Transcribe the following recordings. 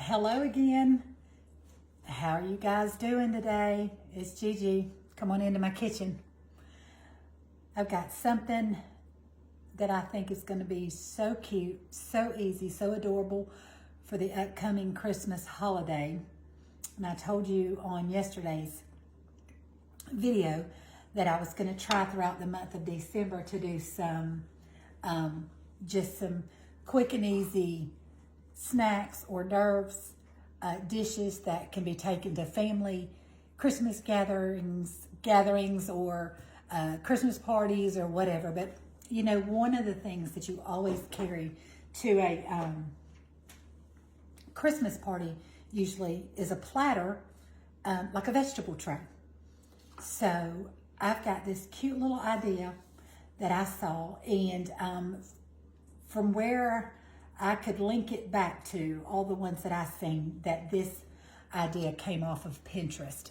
Hello again. How are you guys doing today? It's Gigi. Come on into my kitchen. I've got something that I think is going to be so cute, so easy, so adorable for the upcoming Christmas holiday. And I told you on yesterday's video that I was going to try throughout the month of December to do some just some quick and easy snacks, hors d'oeuvres, dishes that can be taken to family Christmas gatherings or Christmas parties or whatever. But you know, one of the things that you always carry to a Christmas party usually is a platter, like a vegetable tray. So I've got this cute little idea that I saw, and from where I could link it back to all the ones that I've seen, that this idea came off of Pinterest.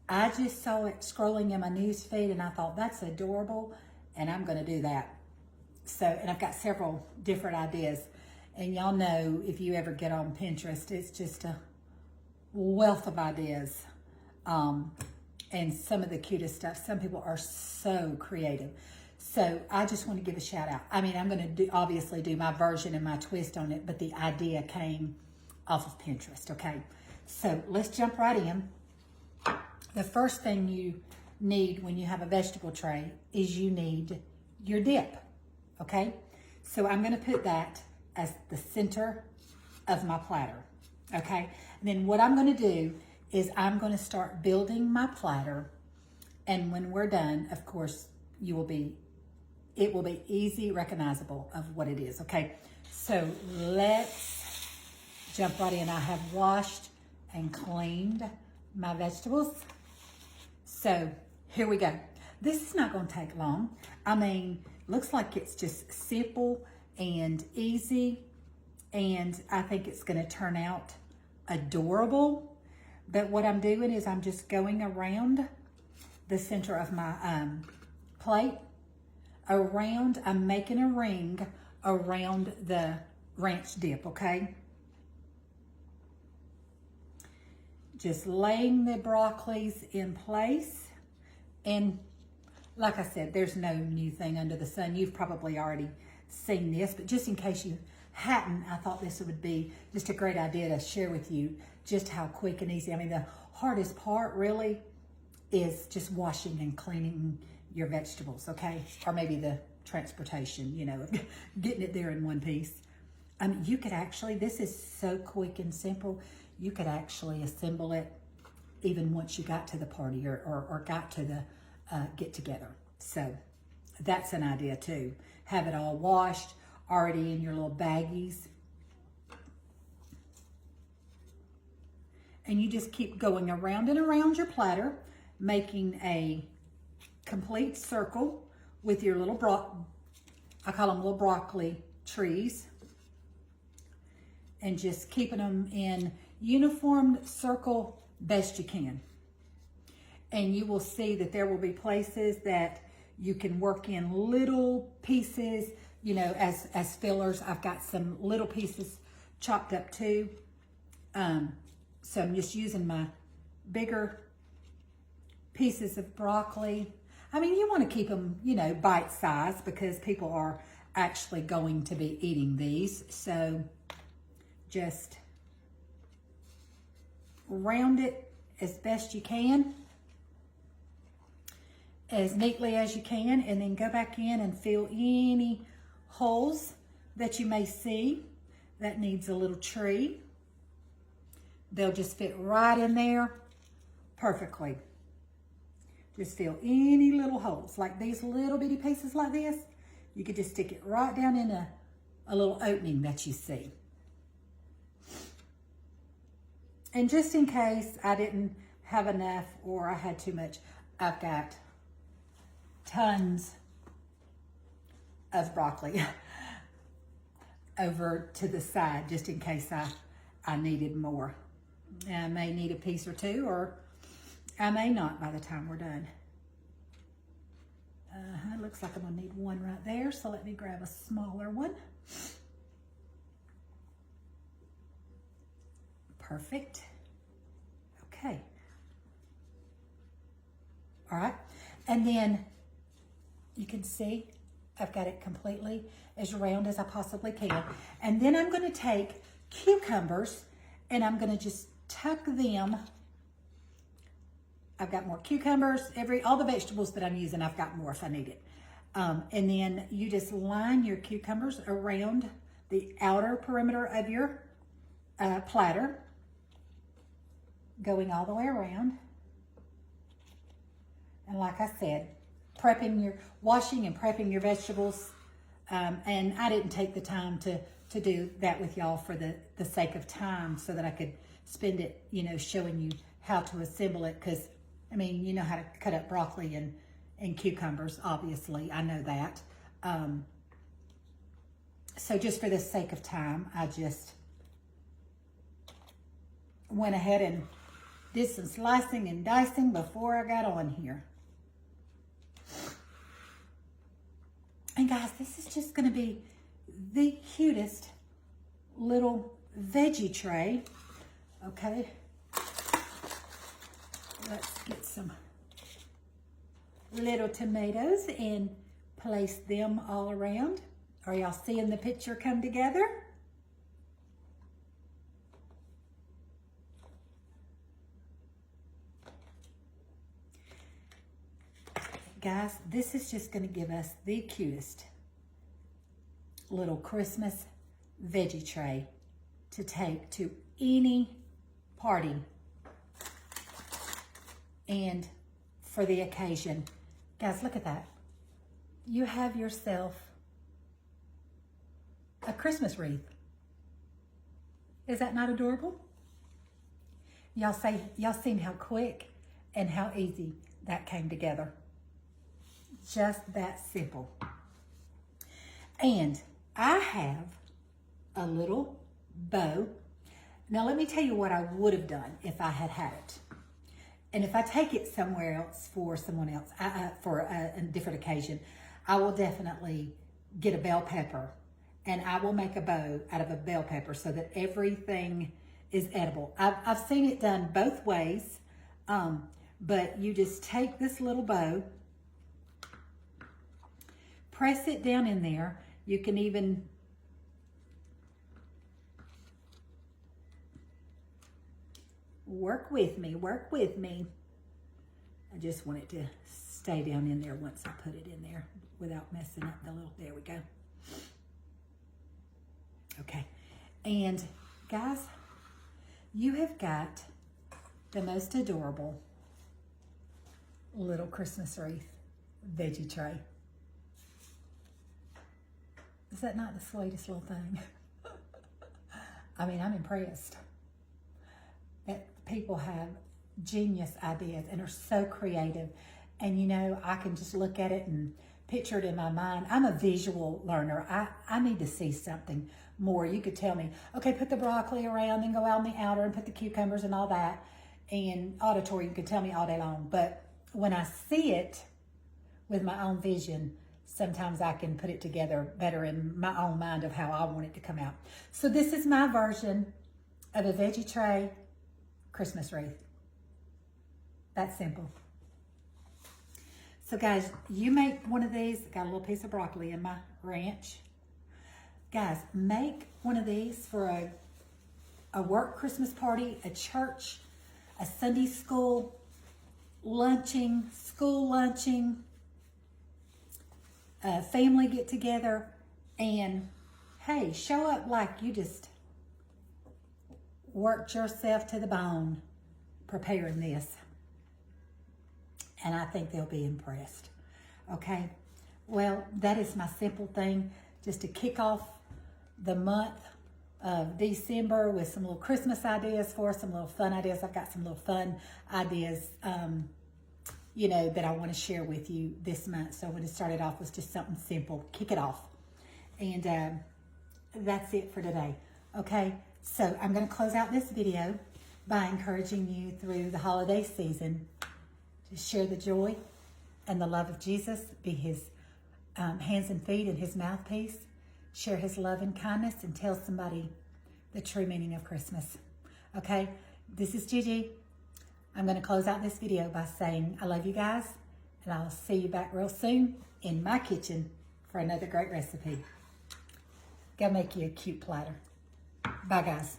I just saw it scrolling in my news feed and I thought, that's adorable, and I'm going to do that. So, and I've got several different ideas, and y'all know if you ever get on Pinterest, it's just a wealth of ideas, and some of the cutest stuff. Some people are so creative. So I just want to give a shout out. I mean, I'm going to obviously do my version and my twist on it, but the idea came off of Pinterest, okay? So let's jump right in. The first thing you need when you have a vegetable tray is you need your dip, okay? So I'm going to put that as the center of my platter, okay? And then what I'm going to do is I'm going to start building my platter, and when we're done, of course, it will be easy recognizable of what it is, okay? So let's jump right in. I have washed and cleaned my vegetables. So here we go. This is not going to take long. I mean, looks like it's just simple and easy, and I think it's going to turn out adorable. But what I'm doing is I'm just going around the center of my plate. I'm making a ring around the ranch dip, okay? Just laying the broccolis in place. And like I said, there's no new thing under the sun. You've probably already seen this, but just in case you hadn't, I thought this would be just a great idea to share with you just how quick and easy. I mean, the hardest part really is just washing and cleaning your vegetables, okay? Or maybe the transportation, you know, getting it there in one piece. You could actually, this is so quick and simple, you could actually assemble it even once you got to the party or got to the get together. So that's an idea too. Have it all washed, already in your little baggies. And you just keep going around and around your platter, making a complete circle with your little I call them little broccoli trees, and just keeping them in uniform circle best you can. And you will see that there will be places that you can work in little pieces, you know, as fillers. I've got some little pieces chopped up too. So I'm just using my bigger pieces of broccoli. I mean, you want to keep them, you know, bite-sized because people are actually going to be eating these. So just round it as best you can, as neatly as you can, and then go back in and fill any holes that you may see that needs a little tree. They'll just fit right in there perfectly. Just fill any little holes, like these little bitty pieces like this. You could just stick it right down in a little opening that you see. And just in case I didn't have enough or I had too much, I've got tons of broccoli over to the side, just in case I needed more. I may need a piece or two, or I may not by the time we're done. It looks like I'm gonna need one right there, so let me grab a smaller one. Perfect. Okay. All right. And then you can see I've got it completely as round as I possibly can. And then I'm going to take cucumbers and I'm going to just tuck them. I've got more cucumbers, all the vegetables that I'm using, I've got more if I need it. And then you just line your cucumbers around the outer perimeter of your platter, going all the way around. And like I said, washing and prepping your vegetables. And I didn't take the time to do that with y'all for the sake of time, so that I could spend it, showing you how to assemble it. Because, I mean, you know how to cut up broccoli and cucumbers, obviously. I know that. So just for the sake of time, I just went ahead and did some slicing and dicing before I got on here. And guys, this is just going to be the cutest little veggie tray. Okay. Let's get some little tomatoes and place them all around. Are y'all seeing the picture come together? Guys, this is just going to give us the cutest little Christmas veggie tray to take to any party and for the occasion. Guys, look at that. You have yourself a Christmas wreath. Is that not adorable? Y'all seen how quick and how easy that came together. Just that simple. And I have a little bow. Now let me tell you what I would have done if I had had it. And if I take it somewhere else for someone else, for a different occasion, I will definitely get a bell pepper and I will make a bow out of a bell pepper so that everything is edible. I've seen it done both ways, but you just take this little bow, press it down in there. You can even work with me. I just want it to stay down in there once I put it in there without messing up the little, there we go. Okay, and guys, you have got the most adorable little Christmas wreath veggie tray. Is that not the sweetest little thing? I mean, I'm impressed that people have genius ideas and are so creative. And you know, I can just look at it and picture it in my mind. I'm a visual learner. I need to see something more. You could tell me, okay, put the broccoli around and go out on the outer and put the cucumbers and all that. And auditory, you could tell me all day long. But when I see it with my own vision, sometimes I can put it together better in my own mind of how I want it to come out. So this is my version of a veggie tray Christmas wreath. That's simple. So guys, you make one of these. Got a little piece of broccoli in my ranch. Guys, make one of these for a work Christmas party, a church, a Sunday school lunching, school lunching, a family get together, and hey, show up like you just worked yourself to the bone preparing this. And I think they'll be impressed. Okay, well, that is my simple thing, just to kick off the month of December with some little Christmas ideas for us, some little fun ideas. I've got some little fun ideas, you know, that I want to share with you this month. So I'm going to start it off with just something simple, kick it off. And that's it for today. Okay, so I'm going to close out this video by encouraging you through the holiday season to share the joy and the love of Jesus, be his hands and feet and his mouthpiece, share his love and kindness, and tell somebody the true meaning of Christmas. Okay, this is Gigi. I'm going to close out this video by saying I love you guys, and I'll see you back real soon in my kitchen for another great recipe. Go make you a cute platter. Bye, guys.